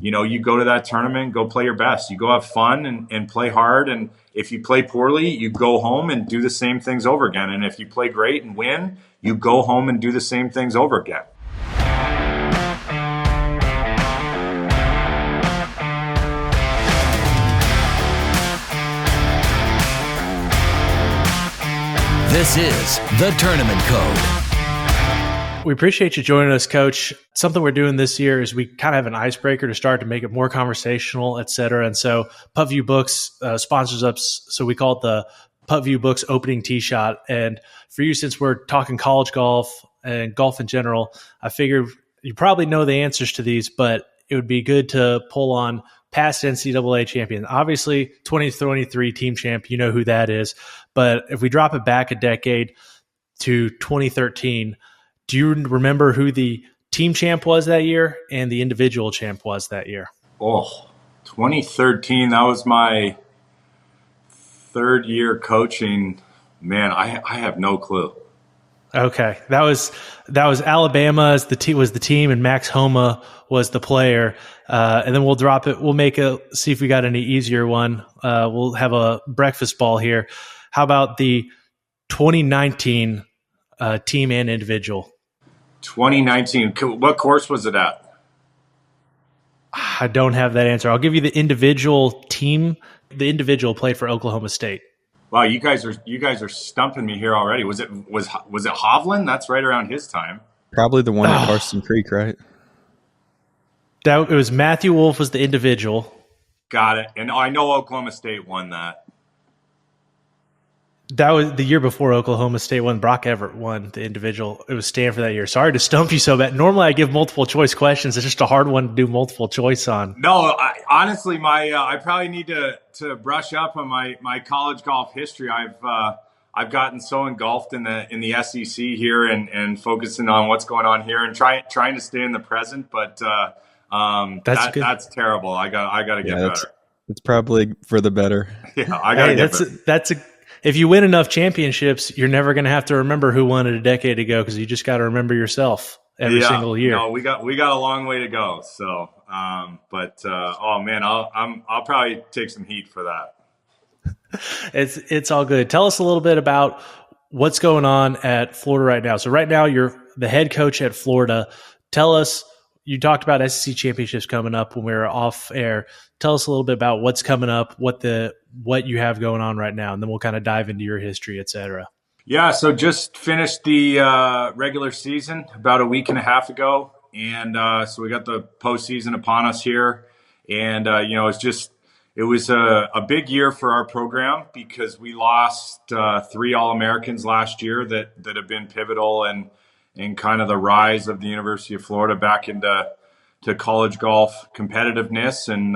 you go to that tournament, go play your best. You go have fun and play hard. And if you play poorly, you go home and do the same things over again. And if you play great and win, you go home and do the same things over again. This is The Tournament Code. We appreciate you joining us, Coach. Something we're doing this year is we kind of have an icebreaker to start to make it more conversational, et cetera. And so PutView Books sponsors us, so we call it the PutView Books Opening Tee Shot. And for you, since we're talking college golf and golf in general, I figured you probably know the answers to these, but it would be good to pull on past NCAA champion. Obviously, 2023 team champ, you know who that is. But if we drop it back a decade to 2013, do you remember who the team champ was that year and the individual champ was that year? 2013, that was my third year coaching. Man, I have no clue. Okay, that was Alabama as the team, and Max Homa was the player. And then we'll drop it. We'll see if we got any easier one. We'll have a breakfast ball here. How about the 2019 team and individual? 2019. What course was it at? I don't have that answer. I'll give you the individual team. The individual played for Oklahoma State. Wow, you guys are stumping me here already. Was it Hovland? That's right around his time. Probably the one at Carson Creek, right? It was Matthew Wolf was the individual. Got it. And I know Oklahoma State won that. That was the year before Oklahoma State won. Brock Everett won the individual. It was Stanford that year. Sorry to stump you so bad. Normally I give multiple choice questions. It's just a hard one to do multiple choice on. No, honestly, I probably need to brush up on my college golf history. I've gotten so engulfed in the SEC here and focusing on what's going on here and trying to stay in the present. But that's terrible. I got to get better. It's probably for the better. Yeah, I got to get better. If you win enough championships, you're never going to have to remember who won it a decade ago because you just got to remember yourself every single year. No, we got a long way to go. So, oh man, I'll probably take some heat for that. It's all good. Tell us a little bit about what's going on at Florida right now. So right now you're the head coach at Florida. Tell us. You talked about SEC championships coming up when we were off air. Tell us a little bit about what's coming up, what you have going on right now, and then we'll kind of dive into your history, et cetera. Yeah, so just finished the regular season about a week and a half ago, and so we got the postseason upon us here, and it was a big year for our program because we lost 3 All-Americans last year that have been pivotal in kind of the rise of the University of Florida back into college golf competitiveness. And,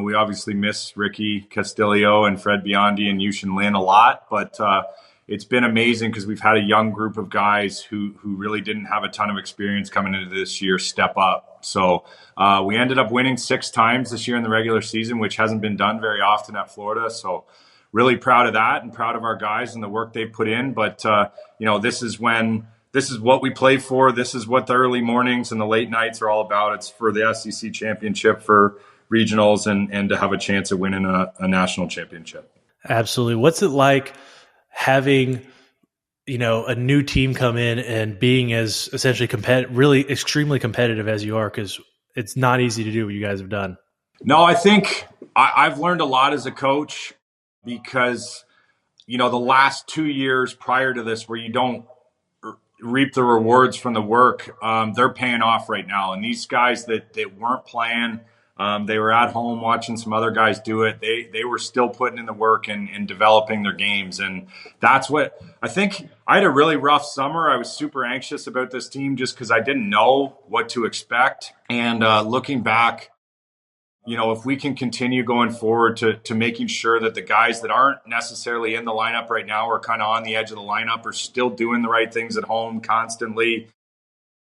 we obviously miss Ricky Castillo and Fred Biondi and Yushin Lin a lot, but it's been amazing because we've had a young group of guys who really didn't have a ton of experience coming into this year step up. So we ended up winning 6 times this year in the regular season, which hasn't been done very often at Florida. So really proud of that and proud of our guys and the work they've put in. But, this is what we play for. This is what the early mornings and the late nights are all about. It's for the SEC championship, for regionals, and to have a chance of winning a national championship. Absolutely. What's it like having, a new team come in and being as essentially really extremely competitive as you are? Because it's not easy to do what you guys have done. No, I think I've learned a lot as a coach because, the last 2 years prior to this where you don't reap the rewards from the work, they're paying off right now. And these guys that weren't playing, they were at home watching some other guys do it. They were still putting in the work and developing their games. And that's what I think. I had a really rough summer. I was super anxious about this team just because I didn't know what to expect. And looking back, if we can continue going forward to making sure that the guys that aren't necessarily in the lineup right now or kind of on the edge of the lineup are still doing the right things at home constantly,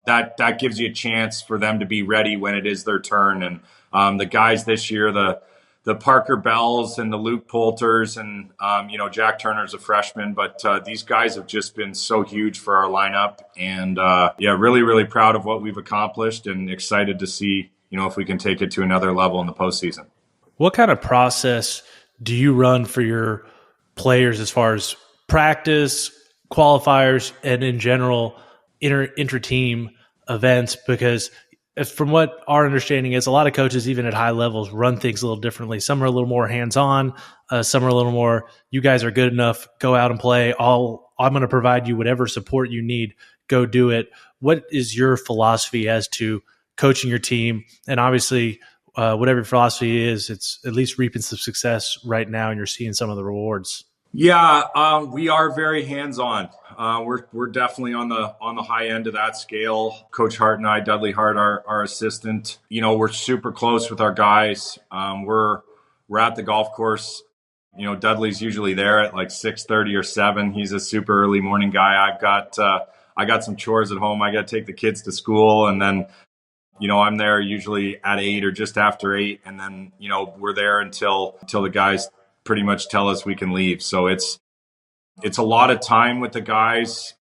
that gives you a chance for them to be ready when it is their turn. And the guys this year, the Parker Bells and the Luke Poulters and, Jack Turner's a freshman, but these guys have just been so huge for our lineup. And really, really proud of what we've accomplished and excited to see if we can take it to another level in the postseason. What kind of process do you run for your players as far as practice, qualifiers, and in general inter-team events? Because from what our understanding is, a lot of coaches, even at high levels, run things a little differently. Some are a little more hands-on. Some are a little more, you guys are good enough, go out and play. I'm going to provide you whatever support you need. Go do it. What is your philosophy as to coaching your team? And obviously, whatever your philosophy is, it's at least reaping some success right now, and you're seeing some of the rewards. Yeah, we are very hands-on. We're definitely on the high end of that scale. Coach Hart and I, Dudley Hart, our assistant, we're super close with our guys. We're at the golf course. Dudley's usually there at like 6:30 or 7. He's a super early morning guy. I got some chores at home. I got to take the kids to school, and then I'm there usually at 8 or just after 8, and then we're there until the guys pretty much tell us we can leave. So it's a lot of time with the guys.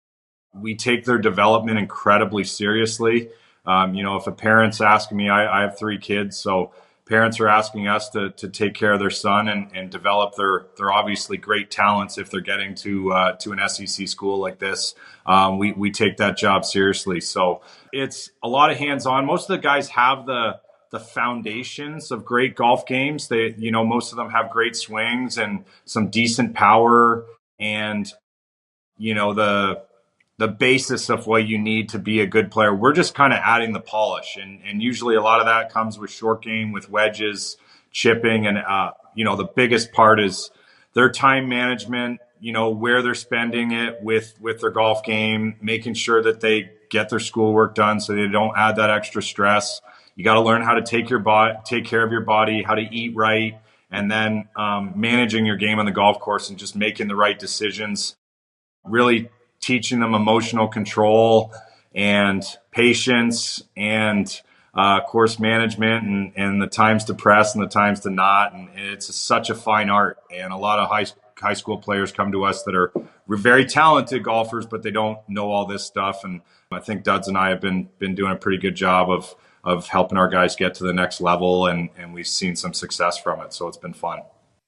We take their development incredibly seriously. If a parent's asking me, I have 3 kids, so parents are asking us to take care of their son and develop their obviously great talents. If they're getting to an SEC school like this, we take that job seriously. So it's a lot of hands-on. Most of the guys have the foundations of great golf games. They, most of them have great swings and some decent power, and the basis of what you need to be a good player. We're just kind of adding the polish, and usually a lot of that comes with short game, with wedges, chipping, and the biggest part is their time management. Where they're spending it with their golf game, making sure that they get their schoolwork done so they don't add that extra stress. You got to learn how to take care of your body, how to eat right, and then managing your game on the golf course and just making the right decisions. Really teaching them emotional control and patience and course management and the times to press and the times to not. And it's such a fine art. And a lot of high school players come to us that are very talented golfers, but they don't know all this stuff. And I think Duds and I have been doing a pretty good job of helping our guys get to the next level, and we've seen some success from it. So it's been fun.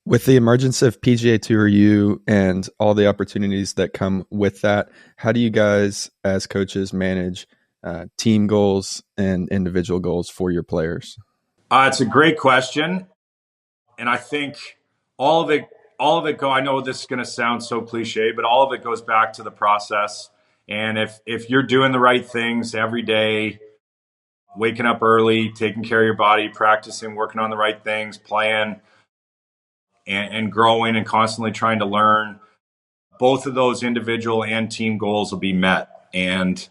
With the emergence of PGA Tour U and all the opportunities that come with that, how do you guys as coaches manage team goals and individual goals for your players? It's a great question. And I think all of it I know this is going to sound so cliche, but all of it goes back to the process. And if you're doing the right things every day, waking up early, taking care of your body, practicing, working on the right things, playing, and growing and constantly trying to learn, both of those individual and team goals will be met. And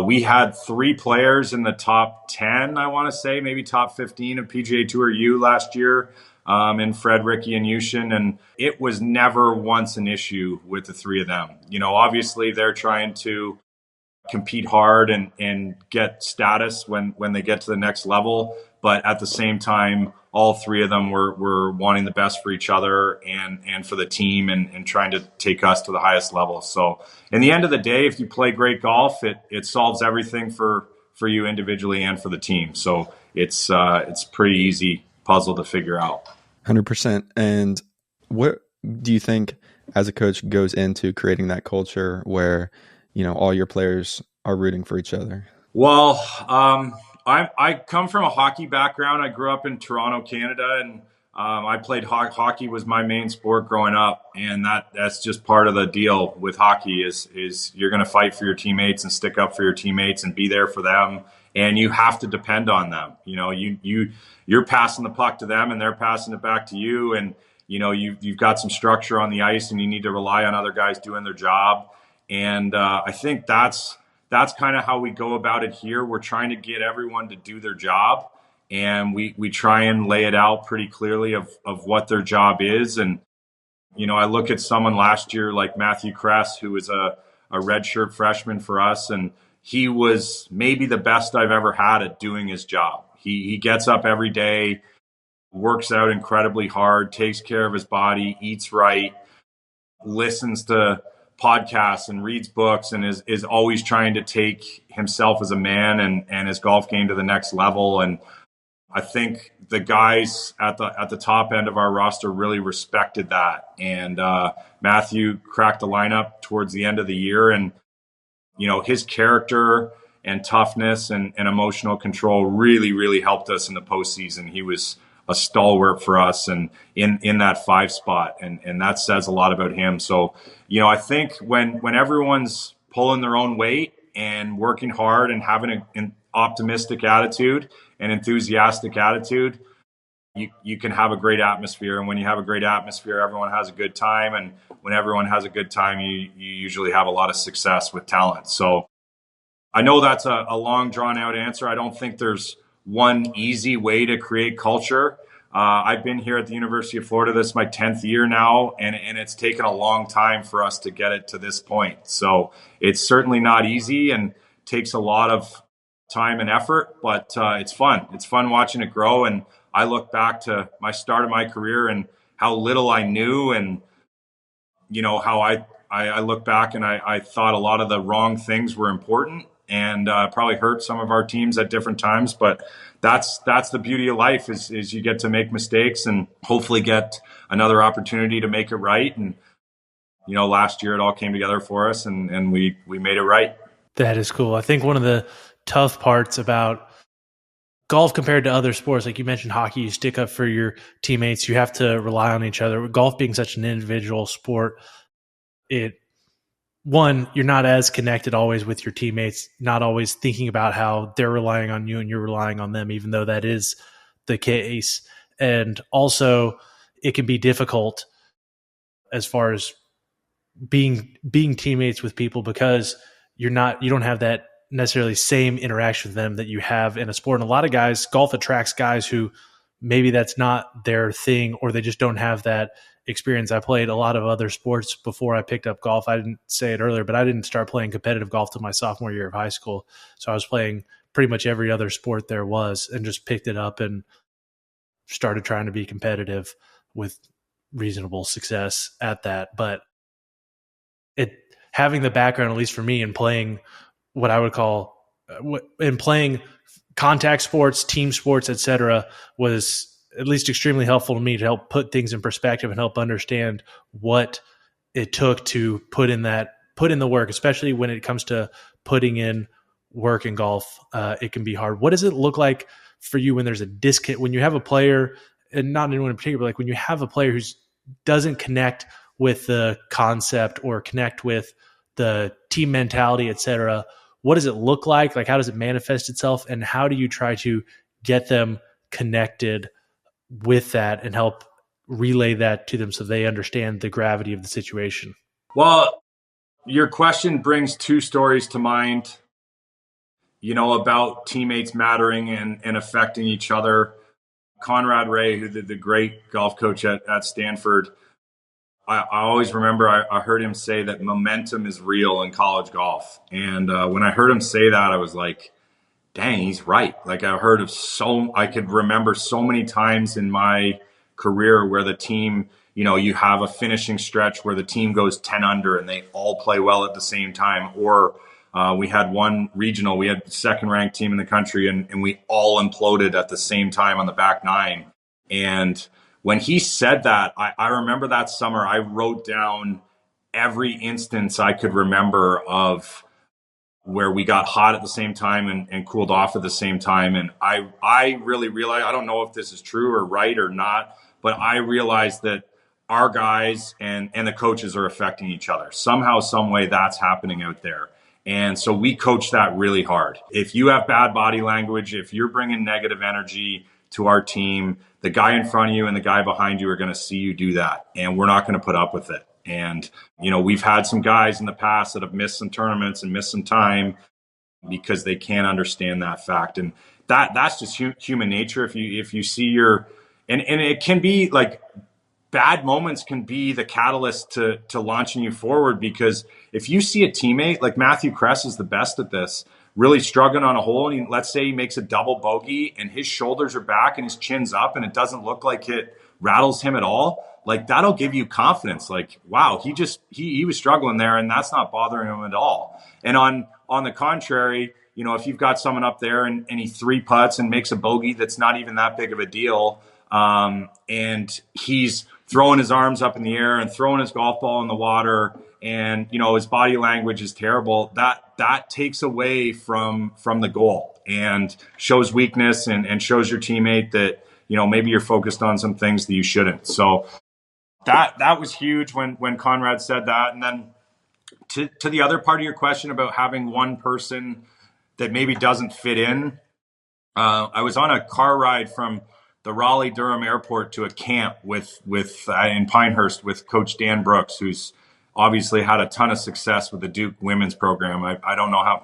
we had 3 players in the top 10, I want to say, maybe top 15 of PGA Tour U last year, in Fred, Ricky, and Yushin. And it was never once an issue with the 3 of them. Obviously they're trying to compete hard and get status when they get to the next level. But at the same time, all 3 of them were wanting the best for each other and for the team and trying to take us to the highest level. So in the end of the day, if you play great golf, it solves everything for you individually and for the team. So it's pretty easy puzzle to figure out. 100%. And what do you think as a coach goes into creating that culture where, all your players are rooting for each other? Well, I come from a hockey background. I grew up in Toronto, Canada, and I played hockey was my main sport growing up, and that's just part of the deal with hockey is you're going to fight for your teammates and stick up for your teammates and be there for them, and you have to depend on them. You're passing the puck to them, and they're passing it back to you, and you've got some structure on the ice, and you need to rely on other guys doing their job, and I think that's kind of how we go about it here. We're trying to get everyone to do their job, and we try and lay it out pretty clearly of what their job is. And, I look at someone last year like Matthew Kress, who was a redshirt freshman for us, and he was maybe the best I've ever had at doing his job. He gets up every day, works out incredibly hard, takes care of his body, eats right, listens to podcasts and reads books, and is always trying to take himself as a man and his golf game to the next level. And I think the guys at the top end of our roster really respected that. And Matthew cracked the lineup towards the end of the year, and his character and toughness and emotional control really, really helped us in the postseason. He was a stalwart for us and in that 5 spot. And that says a lot about him. So, I think when everyone's pulling their own weight and working hard and having an optimistic attitude and enthusiastic attitude, you can have a great atmosphere. And when you have a great atmosphere, everyone has a good time. And when everyone has a good time, you usually have a lot of success with talent. So I know that's a long, drawn-out answer. I don't think there's one easy way to create culture. I've been here at the University of Florida. This is my 10th year now, and it's taken a long time for us to get it to this point. So it's certainly not easy and takes a lot of time and effort, but it's fun. It's fun watching it grow. And I look back to my start of my career and how little I knew, and how I look back and I thought a lot of the wrong things were important, and probably hurt some of our teams at different times. But that's the beauty of life is you get to make mistakes and hopefully get another opportunity to make it right. And last year it all came together for us, and we made it right. That is cool. I think one of the tough parts about golf compared to other sports, like you mentioned hockey, you stick up for your teammates, you have to rely on each other. Golf being such an individual sport, you're not as connected always with your teammates, not always thinking about how they're relying on you and you're relying on them, even though that is the case. And also it can be difficult as far as being teammates with people, because you don't have that necessarily same interaction with them that you have in a sport. And a lot of guys, golf attracts guys who maybe that's not their thing, or they just don't have that experience. I played a lot of other sports before I picked up golf. I didn't say it earlier, but I didn't start playing competitive golf till my sophomore year of high school. So I was playing pretty much every other sport there was, and just picked it up and started trying to be competitive with reasonable success at that. But having the background, at least for me, in playing what I would call in playing contact sports, team sports, etc., was at least extremely helpful to me to help put things in perspective and help understand what it took to put in the work, especially when it comes to putting in work in golf. It can be hard. What does it look like for you when there's a disconnect, when you have a player, and not anyone in particular, but like when you have a player who doesn't connect with the concept or connect with the team mentality, etc.? What does it look like? Like, how does it manifest itself? And how do you try to get them connected with that and help relay that to them so they understand the gravity of the situation? Well, your question brings 2 stories to mind, about teammates mattering and affecting each other. Conrad Ray, who the great golf coach at Stanford, I always remember I heard him say that momentum is real in college golf. And when I heard him say that, I was like, dang, he's right. Like, I could remember so many times in my career where the team, you have a finishing stretch where the team goes 10 under and they all play well at the same time. Or we had one regional, we had the 2nd ranked team in the country, and we all imploded at the same time on the back 9. And when he said that, I remember that summer, I wrote down every instance I could remember of where we got hot at the same time and cooled off at the same time. And I really realized, I don't know if this is true or right or not, but I realized that our guys and the coaches are affecting each other. Somehow, some way that's happening out there. And so we coach that really hard. If you have bad body language, if you're bringing negative energy to our team, the guy in front of you and the guy behind you are going to see you do that. And we're not going to put up with it. And, we've had some guys in the past that have missed some tournaments and missed some time because they can't understand that fact. And that's just human nature. If you see and it can be like, bad moments can be the catalyst to launching you forward, because if you see a teammate like Matthew Kress is the best at this, really struggling on a hole, and let's say he makes a double bogey and his shoulders are back and his chin's up and it doesn't look like it rattles him at all, like that'll give you confidence. Like, wow, he was struggling there and that's not bothering him at all. And on the contrary, if you've got someone up there and he three putts and makes a bogey that's not even that big of a deal, and he's throwing his arms up in the air and throwing his golf ball in the water, and his body language is terrible, that takes away from the goal and shows weakness and shows your teammate that maybe you're focused on some things that you shouldn't. So that was huge when Conrad said that. And then to the other part of your question about having one person that maybe doesn't fit in, I was on a car ride from the Raleigh-Durham airport to a camp with in Pinehurst with Coach Dan Brooks, who's obviously had a ton of success with the Duke women's program. I don't know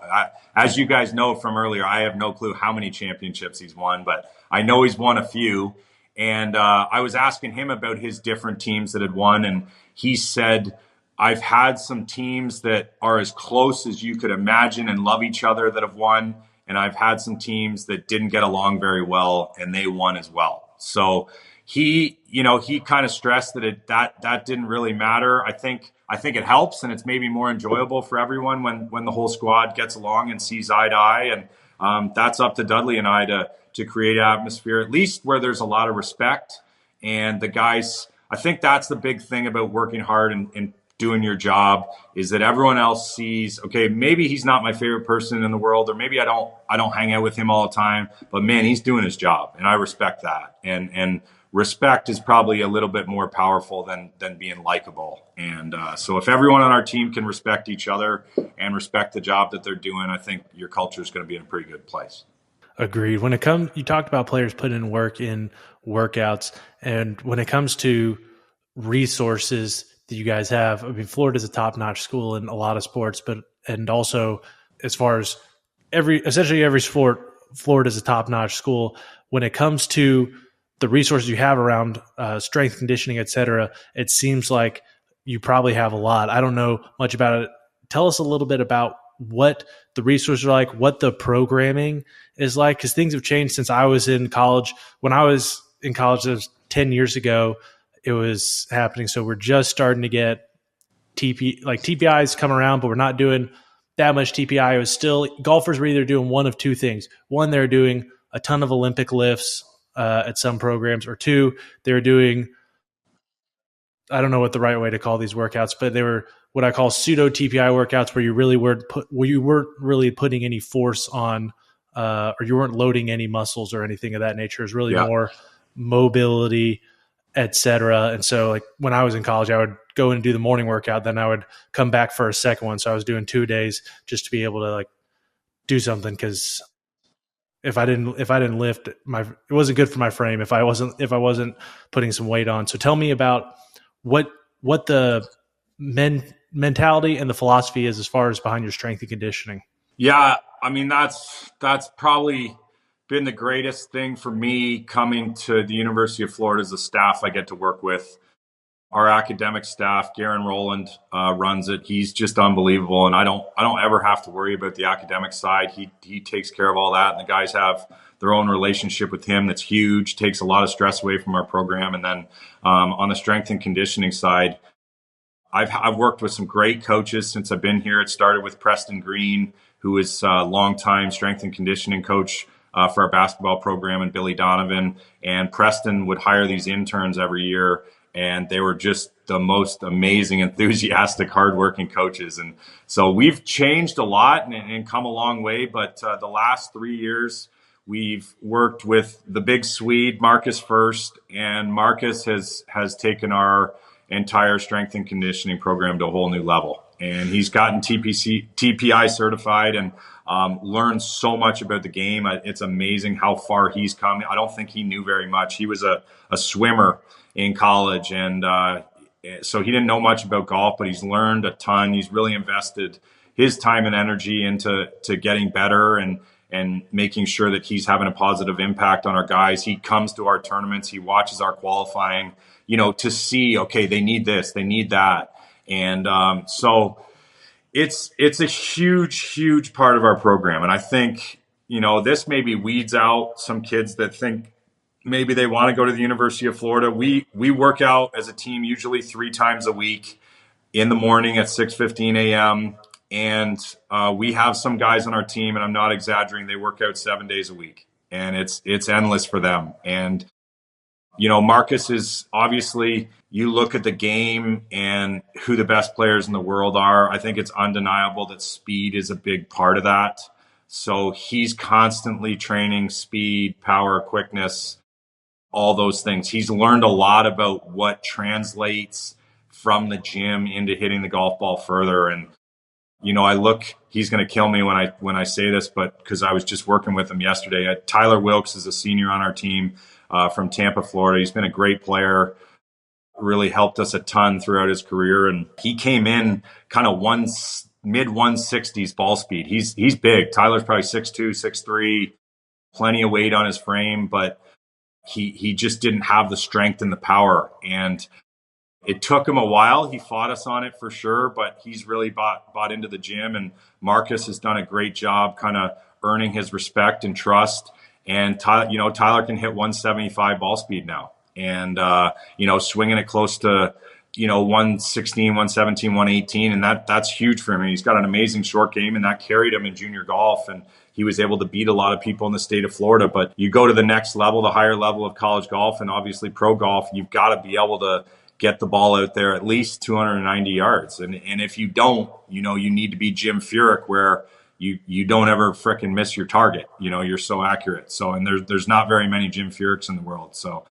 as you guys know from earlier, I have no clue how many championships he's won, but I know he's won a few. And I was asking him about his different teams that had won, and he said, I've had some teams that are as close as you could imagine and love each other that have won. And I've had some teams that didn't get along very well and they won as well. So he kind of stressed that didn't really matter. I think it helps, and it's maybe more enjoyable for everyone when the whole squad gets along and sees eye to eye. And that's up to Dudley and I to create an atmosphere, at least where there's a lot of respect. And the guys, I think that's the big thing about working hard and doing your job, is that everyone else sees, okay, maybe he's not my favorite person in the world, or maybe I don't hang out with him all the time, but man, he's doing his job, and I respect that. And respect is probably a little bit more powerful than being likable. And so if everyone on our team can respect each other and respect the job that they're doing, I think your culture is going to be in a pretty good place. Agreed. When it comes, you talked about players putting in work in workouts, and when it comes to resources that you guys have, I mean, Florida's a top-notch school in a lot of sports, and also as far as essentially every sport, Florida's a top-notch school. When it comes to the resources you have around strength conditioning, et cetera, it seems like you probably have a lot. I don't know much about it. Tell us a little bit about what the resources are like, what the programming is like, because things have changed since I was in college. When I was in college, it was 10 years ago, it was happening. So we're just starting to get TPIs come around, but we're not doing that much TPI. It was still, golfers were either doing one of two things. One, they're doing a ton of Olympic lifts at some programs, or two, they're doing, I don't know what the right way to call these workouts, but they were what I call pseudo TPI workouts, where you weren't really putting any force on, or you weren't loading any muscles or anything of that nature. It was really more mobility, et cetera. And so like when I was in college, I would go and do the morning workout, then I would come back for a second one. So I was doing 2 days just to be able to like do something. Cause if I didn't lift, it wasn't good for my frame if I wasn't putting some weight on. So tell me about what the mentality and the philosophy is as far as behind your strength and conditioning. Yeah. I mean, that's probably been the greatest thing for me coming to the University of Florida, is the staff I get to work with. Our academic staff, Garen Rowland runs it. He's just unbelievable, and I don't ever have to worry about the academic side. He takes care of all that, and the guys have their own relationship with him that's huge. Takes a lot of stress away from our program. And then on the strength and conditioning side, I've worked with some great coaches since I've been here. It started with Preston Green, who is a longtime strength and conditioning coach for our basketball program, and Billy Donovan. And Preston would hire these interns every year, and they were just the most amazing, enthusiastic, hardworking coaches. And so we've changed a lot and come a long way. But the last 3 years, we've worked with the big Swede, Marcus First, and Marcus has taken our entire strength and conditioning program to a whole new level. And he's gotten TPI certified and learned so much about the game. It's amazing how far he's come. I don't think he knew very much. He was a swimmer in college, and so he didn't know much about golf, but he's learned a ton. He's really invested his time and energy into getting better and making sure that he's having a positive impact on our guys. He comes to our tournaments. He watches our qualifying, to see, okay, they need this, they need that. And so it's a huge part of our program. And I think, this maybe weeds out some kids that think maybe they want to go to the University of Florida. We work out as a team usually 3 times a week, in the morning at 6:15 a.m., And we have some guys on our team, and I'm not exaggerating, they work out 7 days a week, and it's endless for them. And Marcus is obviously, you look at the game and who the best players in the world are. I think it's undeniable that speed is a big part of that. So he's constantly training speed, power, quickness, all those things. He's learned a lot about what translates from the gym into hitting the golf ball further. And, he's going to kill me when I say this, but because I was just working with him yesterday. Tyler Wilkes is a senior on our team from Tampa, Florida. He's been a great player, really helped us a ton throughout his career. And he came in kind of mid 160s ball speed. He's big. Tyler's probably 6'2", 6'3", plenty of weight on his frame, but he just didn't have the strength and the power. And it took him a while. He fought us on it for sure, but he's really bought into the gym. And Marcus has done a great job kind of earning his respect and trust. And Tyler can hit 175 ball speed now, and swinging it close to 116, 117, 118, and that's huge for him. And he's got an amazing short game, and that carried him in junior golf, and he was able to beat a lot of people in the state of Florida. But you go to the next level, the higher level of college golf, and obviously pro golf, you've got to be able to get the ball out there at least 290 yards. And if you don't, you need to be Jim Furyk, where you don't ever frickin' miss your target. You're so accurate. So, and there's not very many Jim Furyks in the world. So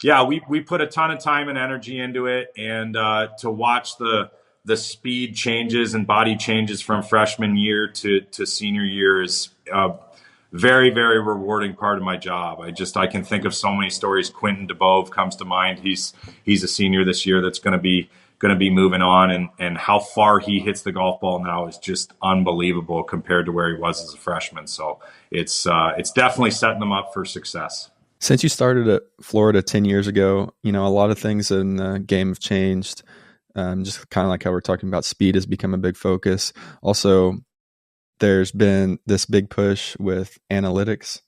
yeah, we put a ton of time and energy into it, and to watch the speed changes and body changes from freshman year to senior year is very, very rewarding part of my job. I can think of so many stories. Quentin DeBove comes to mind. He's a senior this year that's going to be moving on, and how far he hits the golf ball now is just unbelievable compared to where he was as a freshman. So it's definitely setting them up for success. Since you started at Florida 10 years ago, a lot of things in the game have changed. Just kind of like how we're talking about, speed has become a big focus. Also, there's been this big push with analytics.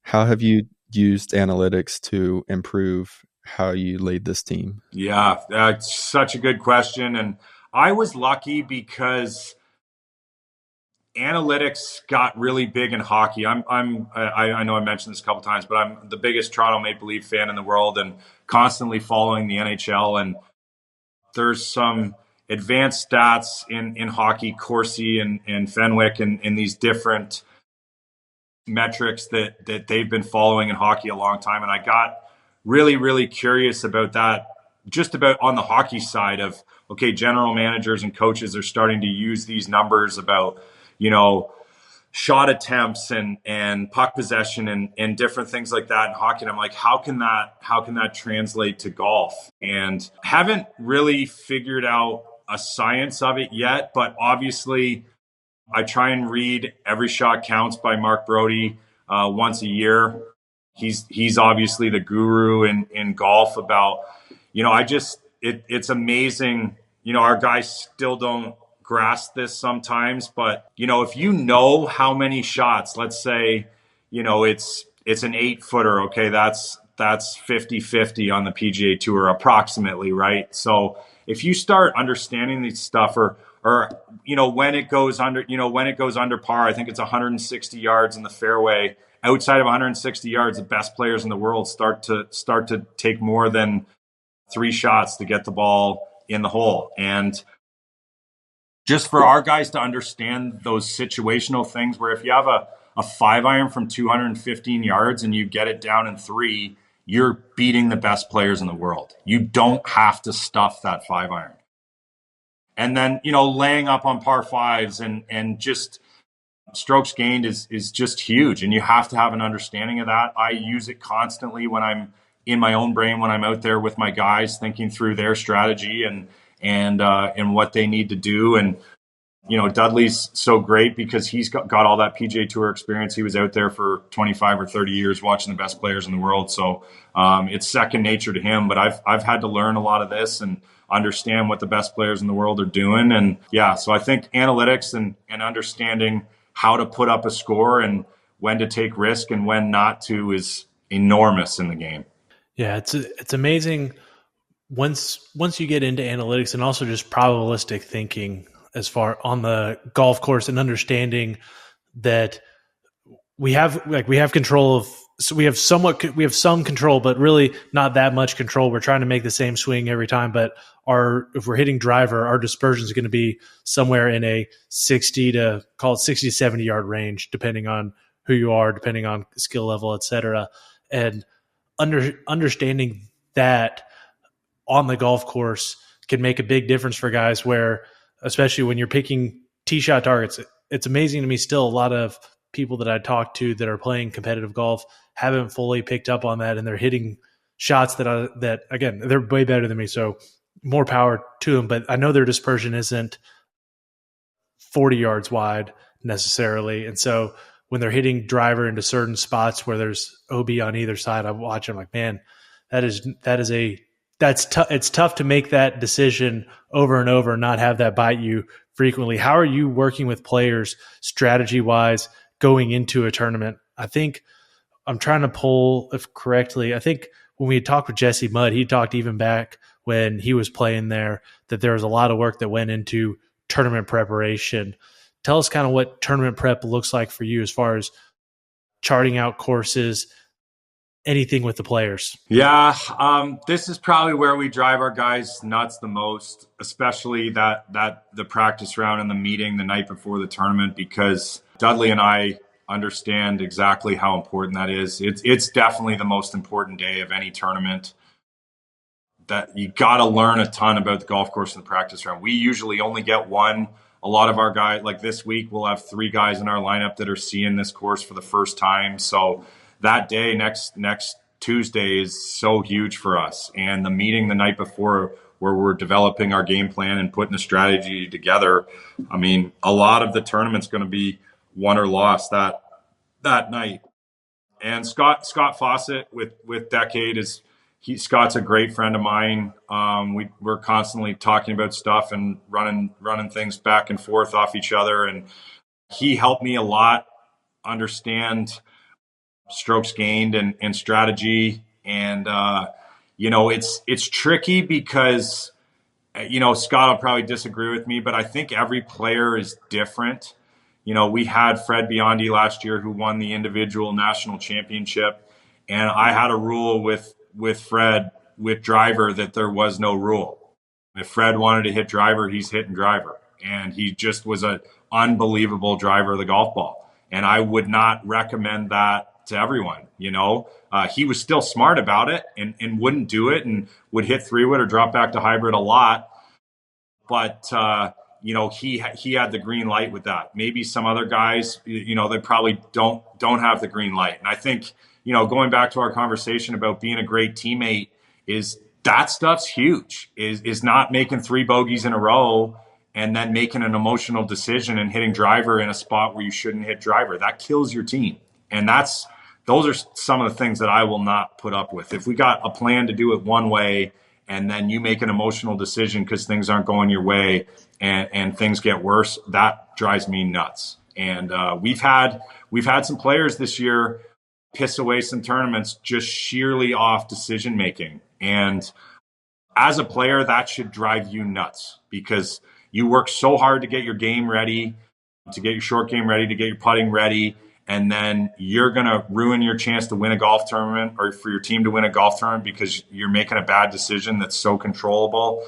How have you used analytics to improve how you lead this team? Yeah, that's such a good question. And I was lucky because analytics got really big in hockey. I know I mentioned this a couple times, but I'm the biggest Toronto Maple Leaf fan in the world and constantly following the NHL. And there's some advanced stats in hockey, Corsi and Fenwick, and these different metrics that they've been following in hockey a long time. And I got really, really curious about that, just about on the hockey side of, okay, general managers and coaches are starting to use these numbers about, shot attempts and puck possession and different things like that in hockey. And I'm like, how can that translate to golf? And haven't really figured out a science of it yet, but obviously I try and read Every Shot Counts by Mark Brody once a year. He's obviously the guru in golf about, it's amazing. Our guys still don't grasp this sometimes, but if you know how many shots, let's say, it's an 8-footer, okay, that's 50-50 on the PGA Tour approximately, right? So if you start understanding these stuff, or when it goes under par, I think it's 160 yards in the fairway. Outside of 160 yards, the best players in the world start to take more than 3 shots to get the ball in the hole. And just for our guys to understand those situational things, where if you have a 5-iron from 215 yards and you get it down in 3, you're beating the best players in the world. You don't have to stuff that 5-iron. And then, laying up on par 5s and just strokes gained is just huge. And you have to have an understanding of that. I use it constantly when I'm in my own brain, when I'm out there with my guys, thinking through their strategy and what they need to do. And, Dudley's so great because he's got all that PGA Tour experience. He was out there for 25 or 30 years watching the best players in the world. So it's second nature to him. But I've had to learn a lot of this and understand what the best players in the world are doing. And yeah, so I think analytics and understanding how to put up a score and when to take risk and when not to is enormous in the game. Yeah, it's amazing once you get into analytics and also just probabilistic thinking. as far on the golf course and understanding that we have control of, so we have some control, but really not that much control. We're trying to make the same swing every time, but if we're hitting driver, our dispersion is going to be somewhere in a 60 to 70 yard range, depending on who you are, depending on skill level, et cetera. And understanding that on the golf course can make a big difference for guys, where, especially when you're picking tee shot targets, it's amazing to me still, a lot of people that I talk to that are playing competitive golf haven't fully picked up on that, and they're hitting shots that again, they're way better than me, so more power to them, but I know their dispersion isn't 40 yards wide necessarily. And so when they're hitting driver into certain spots where there's OB on either side, I watch them like, man, it's tough to make that decision over and over and not have that bite you frequently. How are you working with players strategy wise going into a tournament? I think I'm trying to pull if correctly. I think when we had talked with Jesse Mudd, he talked even back when he was playing there that there was a lot of work that went into tournament preparation. Tell us kind of what tournament prep looks like for you as far as charting out courses, anything with the players. Yeah, this is probably where we drive our guys nuts the most, especially that the practice round and the meeting the night before the tournament, because Dudley and I understand exactly how important that is. It's definitely the most important day of any tournament. That you got to learn a ton about the golf course in the practice round. We usually only get one. A lot of our guys, like this week, we'll have 3 guys in our lineup that are seeing this course for the first time. So that day, next Tuesday, is so huge for us. And the meeting the night before, where we're developing our game plan and putting a strategy together, I mean, a lot of the tournament's going to be won or lost that night. And Scott Fawcett with Decade Scott's a great friend of mine. We're constantly talking about stuff and running things back and forth off each other. And he helped me a lot understand strokes gained and strategy. And, it's tricky because, Scott will probably disagree with me, but I think every player is different. We had Fred Biondi last year who won the individual national championship. And I had a rule with Fred with driver that there was no rule. If Fred wanted to hit driver, he's hitting driver. And he just was an unbelievable driver of the golf ball. And I would not recommend that to everyone. He was still smart about it and wouldn't do it and would hit 3-wood or drop back to hybrid a lot. But, he had the green light with that. Maybe some other guys, they probably don't have the green light. And I think, going back to our conversation about being a great teammate, is that stuff's huge. Is not making 3 bogeys in a row and then making an emotional decision and hitting driver in a spot where you shouldn't hit driver. That kills your team. And those are some of the things that I will not put up with. If we got a plan to do it one way and then you make an emotional decision because things aren't going your way and things get worse, that drives me nuts. And we've had some players this year piss away some tournaments just sheerly off decision making. And as a player, that should drive you nuts because you work so hard to get your game ready, to get your short game ready, to get your putting ready, and then you're going to ruin your chance to win a golf tournament or for your team to win a golf tournament because you're making a bad decision that's so controllable.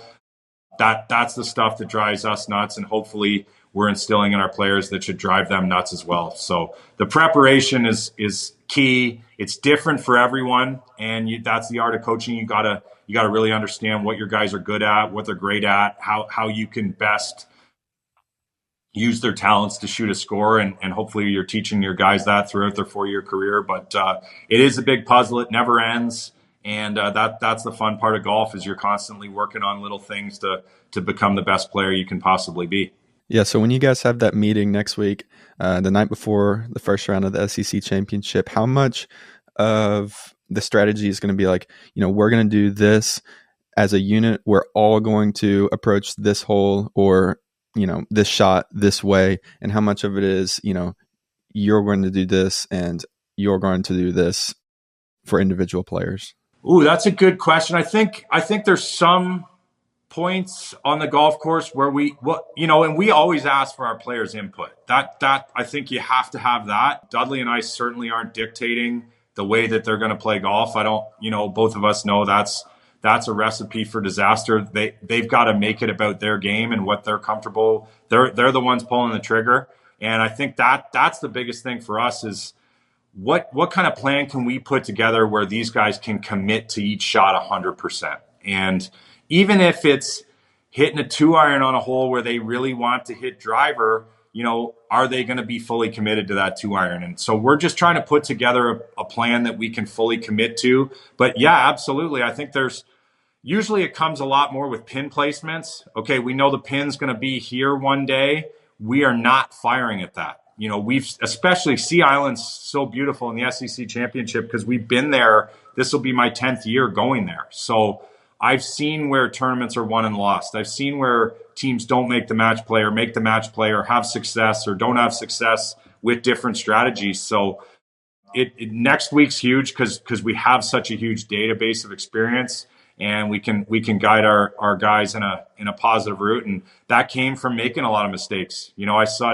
That's the stuff that drives us nuts, and hopefully we're instilling in our players that should drive them nuts as well. So the preparation is key. It's different for everyone, and that's the art of coaching. You gotta really understand what your guys are good at, what they're great at, how you can best use their talents to shoot a score, and hopefully you're teaching your guys that throughout their 4-year career. But it is a big puzzle. It never ends. And that's the fun part of golf, is you're constantly working on little things to become the best player you can possibly be. Yeah, so when you guys have that meeting next week, the night before the first round of the SEC championship, how much of the strategy is going to be like, we're going to do this as a unit, we're all going to approach this hole or, this shot this way, and how much of it is, you're going to do this and you're going to do this for individual players? Ooh, that's a good question. I think there's some points on the golf course where and we always ask for our players' input. That I think you have to have that. Dudley and I certainly aren't dictating the way that they're going to play golf. I don't, both of us know that's a recipe for disaster. They've got to make it about their game and what they're comfortable. They're the ones pulling the trigger. And I think that's the biggest thing for us is what kind of plan can we put together where these guys can commit to each shot 100%. And even if it's hitting a 2-iron on a hole where they really want to hit driver, are they going to be fully committed to that 2-iron? And so we're just trying to put together a plan that we can fully commit to. But yeah, absolutely. I think usually it comes a lot more with pin placements. Okay, we know the pin's going to be here one day. We are not firing at that. Especially Sea Island's so beautiful in the SEC championship because we've been there. This will be my 10th year going there. So I've seen where tournaments are won and lost. I've seen where teams don't make the match play or make the match play or have success or don't have success with different strategies. So next week's huge because we have such a huge database of experience and we can guide our guys in a positive route. And that came from making a lot of mistakes. I saw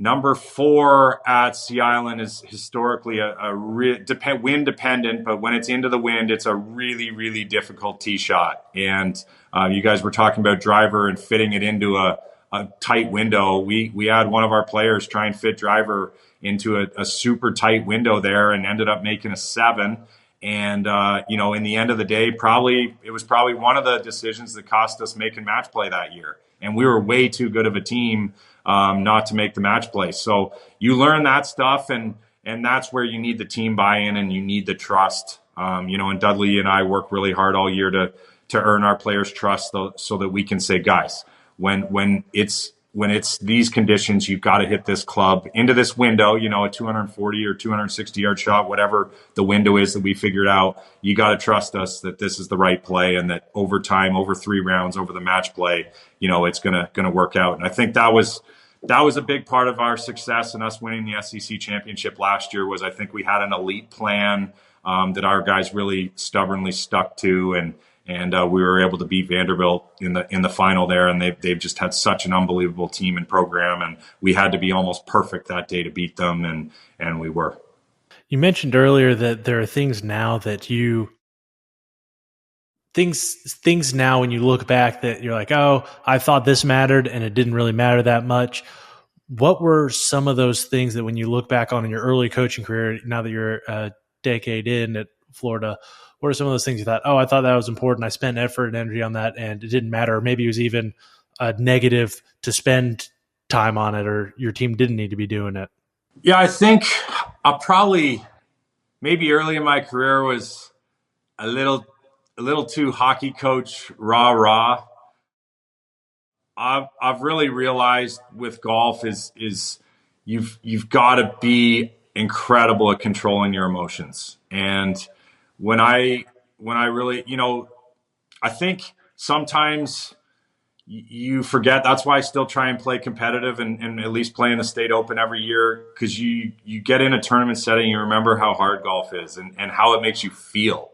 Number 4 at Sea Island is historically wind dependent, but when it's into the wind, it's a really, really difficult tee shot. And you guys were talking about driver and fitting it into a tight window. We had one of our players try and fit driver into a super tight window there and ended up making a 7. And, in the end of the day, it was probably one of the decisions that cost us making match play that year. And we were way too good of a team not to make the match play. So you learn that stuff, and that's where you need the team buy-in and you need the trust. And Dudley and I work really hard all year to earn our players' trust so that we can say, guys, when it's these conditions, you've got to hit this club into this window, a 240 or 260 yard shot, whatever the window is that we figured out. You got to trust us that this is the right play and that over time, over 3 rounds, over the match play, it's going to work out. And I think that was a big part of our success and us winning the SEC championship last year was I think we had an elite plan that our guys really stubbornly stuck to. And we were able to beat Vanderbilt in the final there, and they've just had such an unbelievable team and program, and we had to be almost perfect that day to beat them, and we were. You mentioned earlier that there are things now that things now when you look back that you're like, oh, I thought this mattered, and it didn't really matter that much. What were some of those things that when you look back on in your early coaching career, now that you're a decade in at Florida, what are some of those things you thought, oh, I thought that was important. I spent effort and energy on that and it didn't matter. Or maybe it was even a negative to spend time on it or your team didn't need to be doing it. Yeah, I think maybe early in my career was a little too hockey coach rah. I've really realized with golf is you've got to be incredible at controlling your emotions. And when I really, I think sometimes you forget. That's why I still try and play competitive and at least play in the State Open every year, because you get in a tournament setting, you remember how hard golf is and how it makes you feel.